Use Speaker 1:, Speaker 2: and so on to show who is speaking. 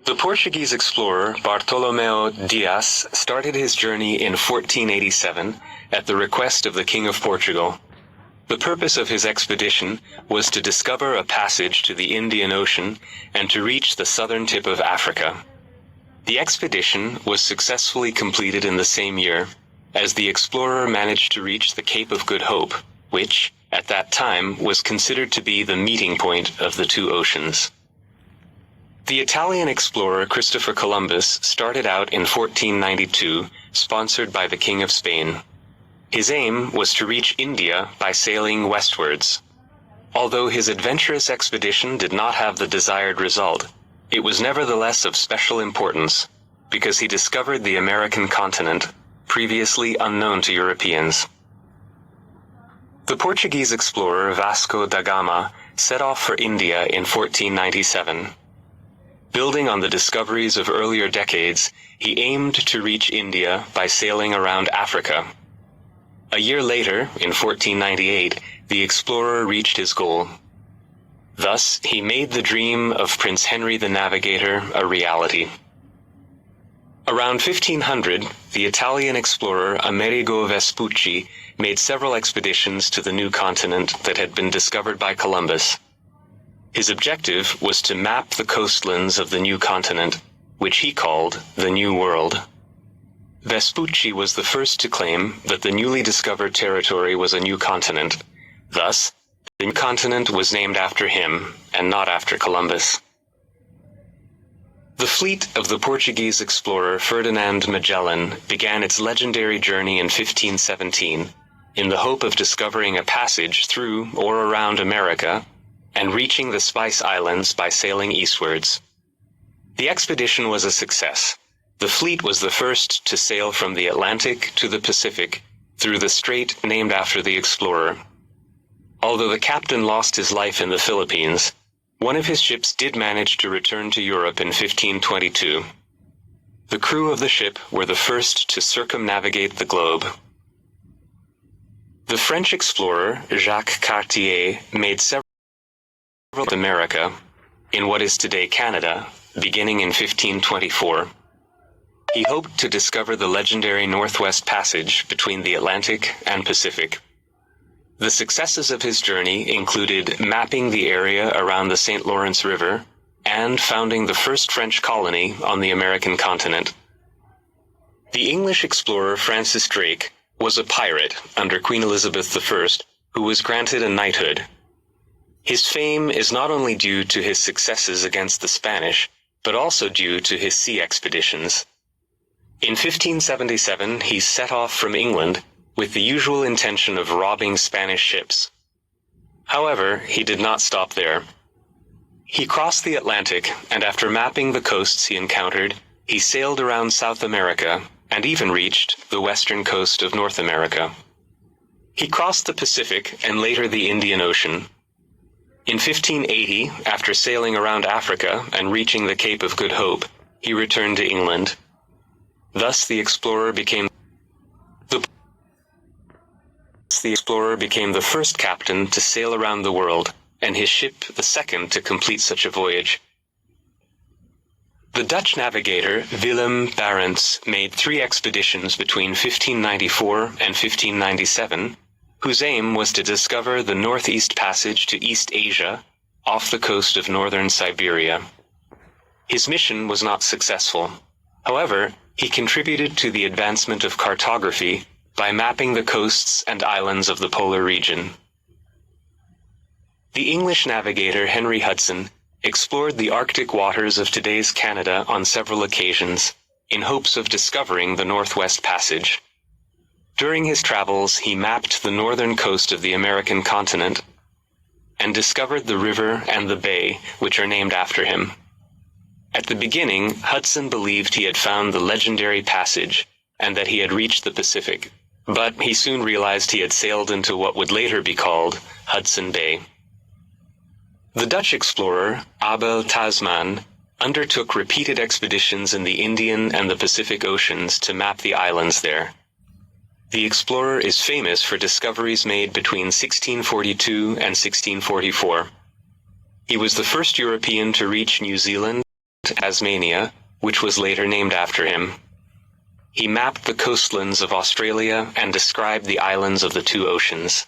Speaker 1: The Portuguese explorer Bartolomeu Dias started his journey in 1487 at the request of the King of Portugal. The purpose of his expedition was to discover a passage to the Indian Ocean and to reach the southern tip of Africa. The expedition was successfully completed in the same year, as the explorer managed to reach the Cape of Good Hope, which, at that time, was considered to be the meeting point of the two oceans. The Italian explorer Christopher Columbus started out in 1492, sponsored by the King of Spain. His aim was to reach India by sailing westwards. Although his adventurous expedition did not have the desired result, it was nevertheless of special importance, because he discovered the American continent, previously unknown to Europeans. The Portuguese explorer Vasco da Gama set off for India in 1497. Building on the discoveries of earlier decades, he aimed to reach India by sailing around Africa. A year later, in 1498, the explorer reached his goal. Thus, he made the dream of Prince Henry the Navigator a reality. Around 1500, the Italian explorer Amerigo Vespucci made several expeditions to the new continent that had been discovered by Columbus. His objective was to map the coastlands of the new continent, which he called the New World. Vespucci was the first to claim that the newly discovered territory was a new continent. Thus, the new continent was named after him, and not after Columbus. The fleet of the Portuguese explorer Ferdinand Magellan began its legendary journey in 1517, in the hope of discovering a passage through or around America, and reaching the Spice Islands by sailing eastwards. The expedition was a success. The fleet was the first to sail from the Atlantic to the Pacific through the strait named after the explorer. Although the captain lost his life in the Philippines, one of his ships did manage to return to Europe in 1522. The crew of the ship were the first to circumnavigate the globe. The French explorer Jacques Cartier made several America, in what is today Canada, beginning in 1524. He hoped to discover the legendary Northwest Passage between the Atlantic and Pacific. The successes of his journey included mapping the area around the St. Lawrence River and founding the first French colony on the American continent. The English explorer Francis Drake was a pirate under Queen Elizabeth I, who was granted a knighthood. His fame is not only due to his successes against the Spanish, but also due to his sea expeditions. In 1577, he set off from England with the usual intention of robbing Spanish ships. However, he did not stop there. He crossed the Atlantic, and after mapping the coasts he encountered, he sailed around South America and even reached the western coast of North America. He crossed the Pacific and later the Indian Ocean. In 1580, after sailing around Africa and reaching the Cape of Good Hope, he returned to England. Thus the explorer became the first captain to sail around the world, and his ship the second to complete such a voyage. The Dutch navigator Willem Barents made 3 expeditions between 1594 and 1597, whose aim was to discover the Northeast Passage to East Asia off the coast of northern Siberia. His mission was not successful. However, he contributed to the advancement of cartography by mapping the coasts and islands of the polar region. The English navigator Henry Hudson explored the Arctic waters of today's Canada on several occasions, in hopes of discovering the Northwest Passage. During his travels, he mapped the northern coast of the American continent and discovered the river and the bay, which are named after him. At the beginning, Hudson believed he had found the legendary passage and that he had reached the Pacific, but he soon realized he had sailed into what would later be called Hudson Bay. The Dutch explorer, Abel Tasman, undertook repeated expeditions in the Indian and the Pacific Oceans to map the islands there. The explorer is famous for discoveries made between 1642 and 1644. He was the first European to reach New Zealand Tasmania, which was later named after him. He mapped the coastlands of Australia and described the islands of the two oceans.